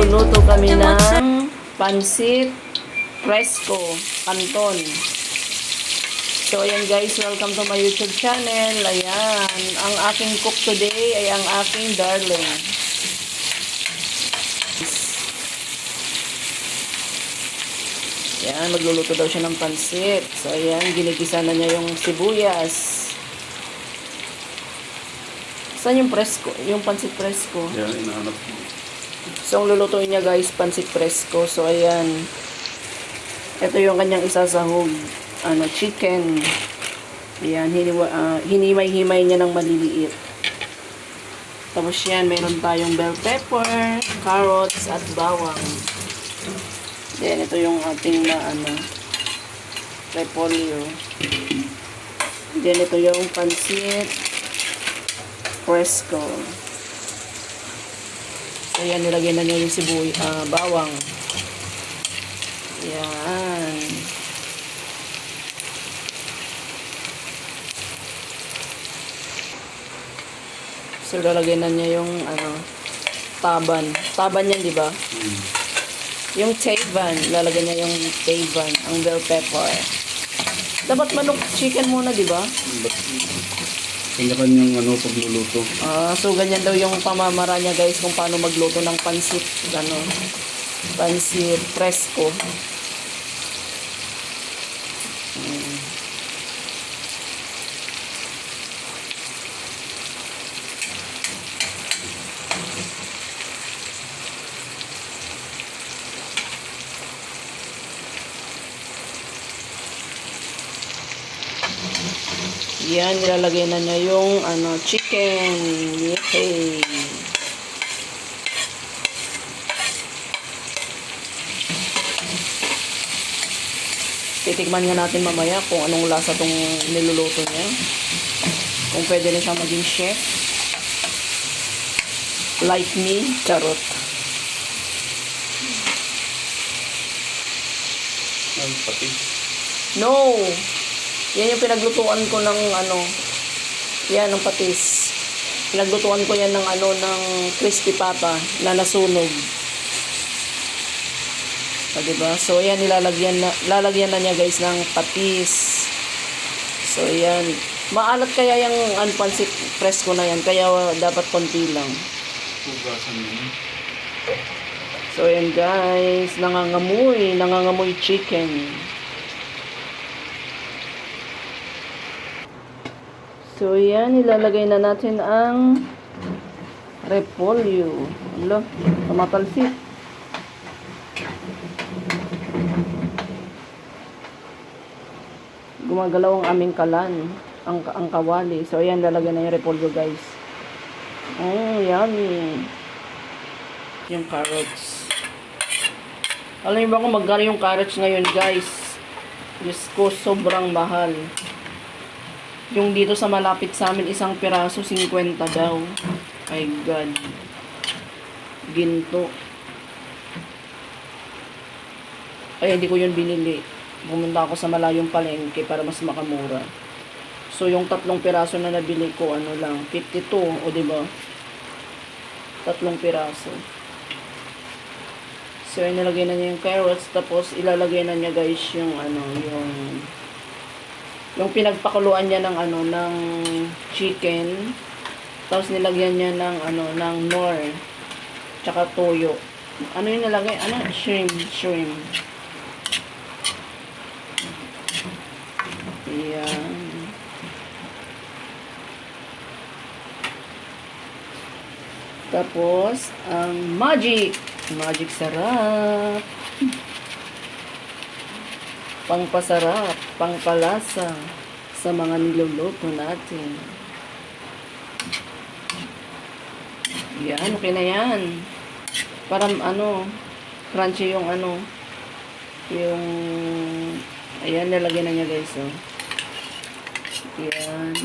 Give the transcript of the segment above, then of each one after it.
magluluto kami ng pansit fresco canton. So ayan guys, welcome to my YouTube channel. Ayan, ang aking cook today ay ang aking darling. Ayan, magluluto daw siya ng pansit. So ayan, ginigisa na niya yung sibuyas. Saan yung fresco? Yung pansit fresco? Yan, inaanap ko. So, ang lulutuin niya guys, pansit fresco. So, ayan. Ito yung kanyang isasahog. Chicken. Ayan, hinimay-himay niya ng maliliit. Tapos yan, meron tayong bell pepper, carrots, at bawang. Then, ito yung ating repolyo. Then, ito yung pansit fresco. So, yan, nilagay na niya yung bawang. Yan. So, lalagay na niya yung, taban. Taban yan, di ba? Yung taban. Lalagay niya yung taban. Ang bell pepper. Dapat manok chicken muna, di ba? Kanya-kanyang pagluluto. So ganyan daw yung pamamara niya guys kung paano magluto ng pansit, pansit fresco. Yan, nilalagay na niya yung chicken. Yay! Titikman nga natin mamaya kung anong lasa tong niluluto niya. Kung pwede na siyang maging chef. Like me, charot. Ang pati. No! Yan yung pinaglutuan ko ng yan, ng patis. Pinaglutuan ko yan ng ng crispy pata na nasunog. Diba? So, yan, lalagyan na niya guys ng patis. So, yan. Maalat kaya yung pansit fresco na yan, kaya dapat konti lang. Hugasan mo. So, yan guys, nangangamoy chicken. So, yan, ilalagay na natin ang repolyo. Alo, tumatalsik. Gumagalaw ang aming kalan, ang kawali. So, yan, lalagay na yung repolyo, guys. Yummy. Yung carrots. Alam niyo ba kung magkano yung carrots ngayon, guys? Diyos ko, sobrang mahal. Yung dito sa malapit sa amin, isang piraso, 50 daw. My God. Ginto. Ay, hindi ko yun binili. Pumunta ako sa malayong palengke para mas makamura. So, yung 3 piraso na nabili ko, lang, 52. O, diba? 3 piraso. So, inilagay na niya yung carrots. Tapos, ilalagay na niya, guys, yung, yung pinagpakuluan niya ng ng chicken. Tapos nilagyan niya ng ng nor. Tsaka toyo. Ano yung nilagay? Shrimp. Ayan. Tapos ang magic sarap. Pangpasarap, pangpalasa sa mga niluluto natin. Yan, okay na yan. Para crunchy yung yung, ayan, nalagyan na niya guys, oh. Yan.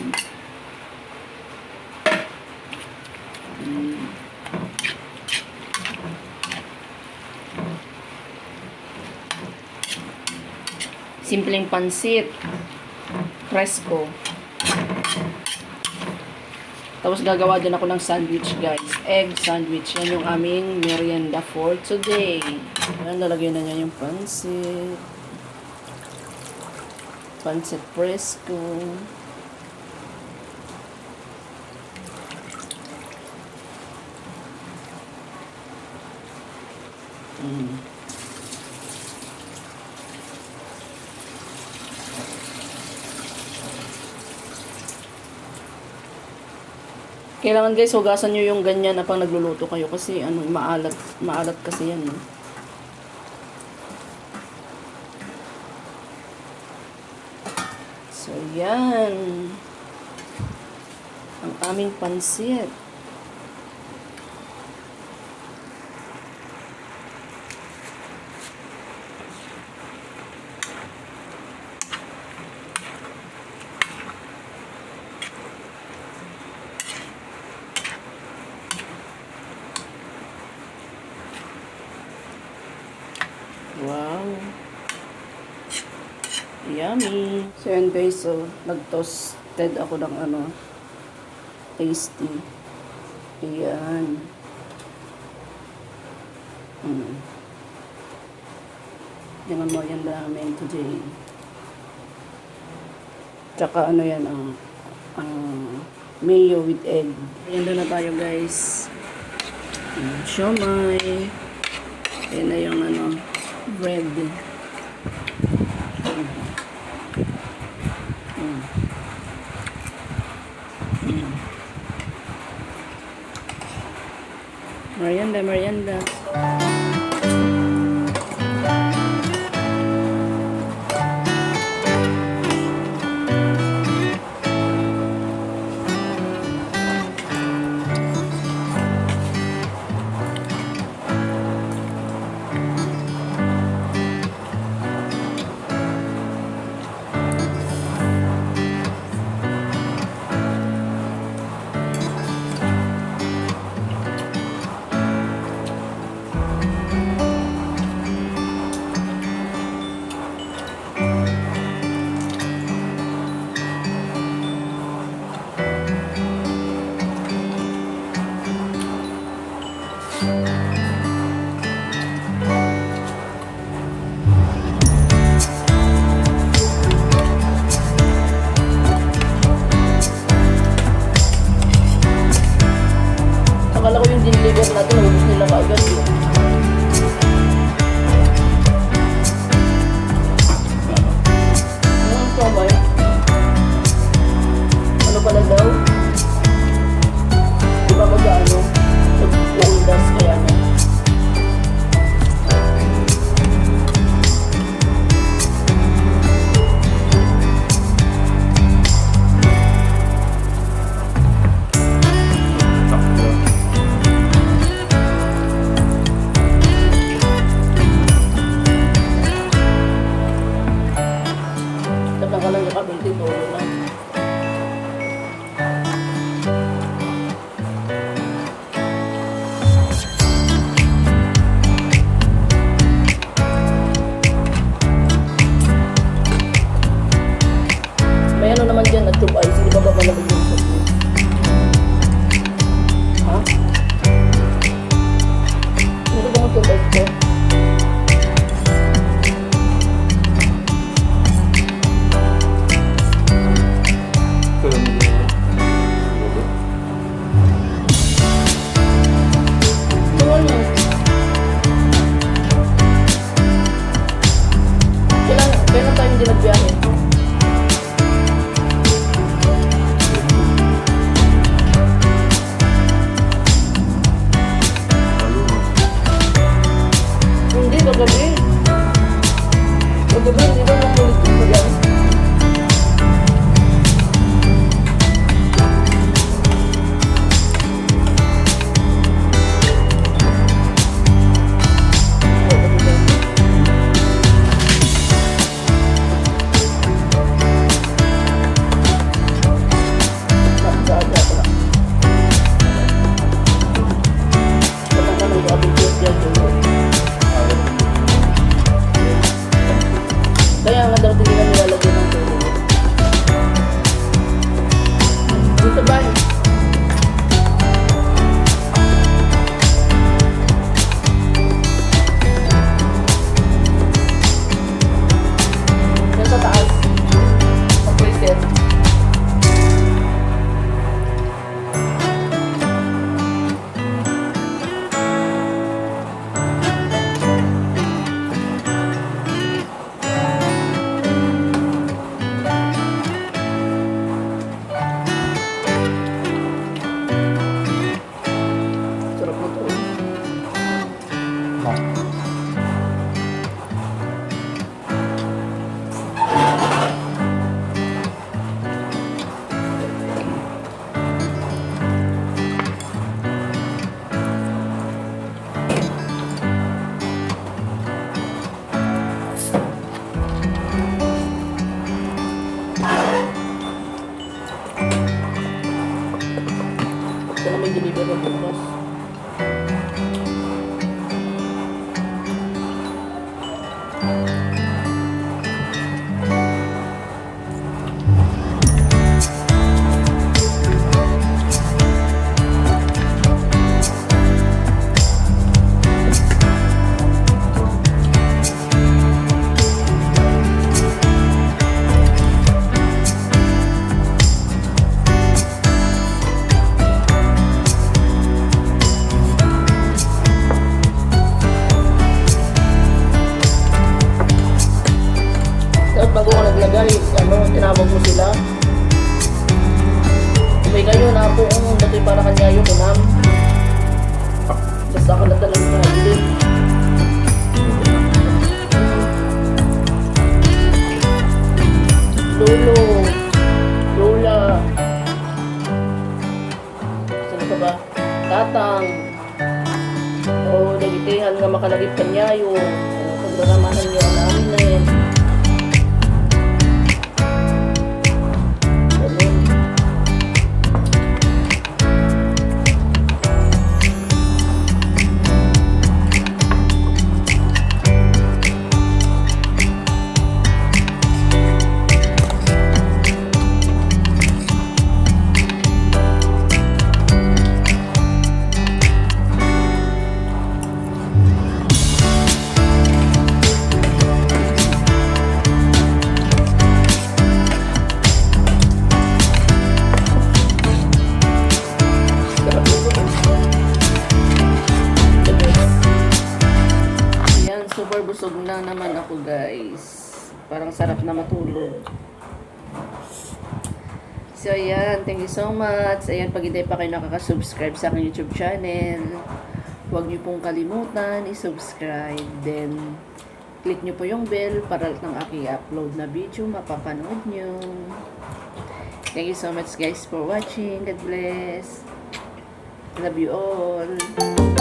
Simpleng pansit fresco. Tapos gagawa din ako ng sandwich guys. Egg sandwich. Yan yung aming merienda for today. Ayan, lalagyan na niya yung pansit. Pansit fresco. Kailangan guys, hugasan nyo yung ganyan na pang nagluluto kayo kasi ano, maalat kasi yan. No? So, yan. Ang aming pansit. Wow. Yummy. So, yan guys. So, nag-toasted ako ng ano, tasty. Ayan. Yan ang merienda namin today. Tsaka ano yan, mayo with egg. Merienda na tayo guys. Siomay. Yan na yung ano, bread. Merienda. Akala ko yung diniligan natin, nabubos nila kaagad yun. Ano ang kamay? Ano pala daw? Di ba mag-ano? Nag-uundas kaya na. Nakalang yakabang dito lang. May ano naman dyan na tube ice. Hindi ba ba malamig yung sa tube? Ha? Hindi ba tube ice ko? Kailan tayo hindi nagbiyahe? Hindi, kagabi. Kagabi, hindi ba nang ulit ko yan? Kaya nga daw hindi na nilalagyan ng tulog. Dito ba? Ito na may deliver na bukas. Tapos bago ka naglagay, tinawag mo sila. May kayo na po ang dati para kanya yung kunam. Basta ako na talagang nahili. Lolo. Lola. Sino ka ba? Tatang. O, nagitihan nga makalagip kanya yung pagdaramahan niya namin na yun. Ayan, super busog na naman ako guys. Parang sarap na matulog. So ayan, thank you so much. Ayan, pag hindi pa kayo nakaka-subscribe sa aking YouTube channel, huwag niyo pong kalimutan i-subscribe. Then, click niyo po yung bell para ng aking upload na video mapapanood niyo. Thank you so much guys for watching. God bless. Love you all.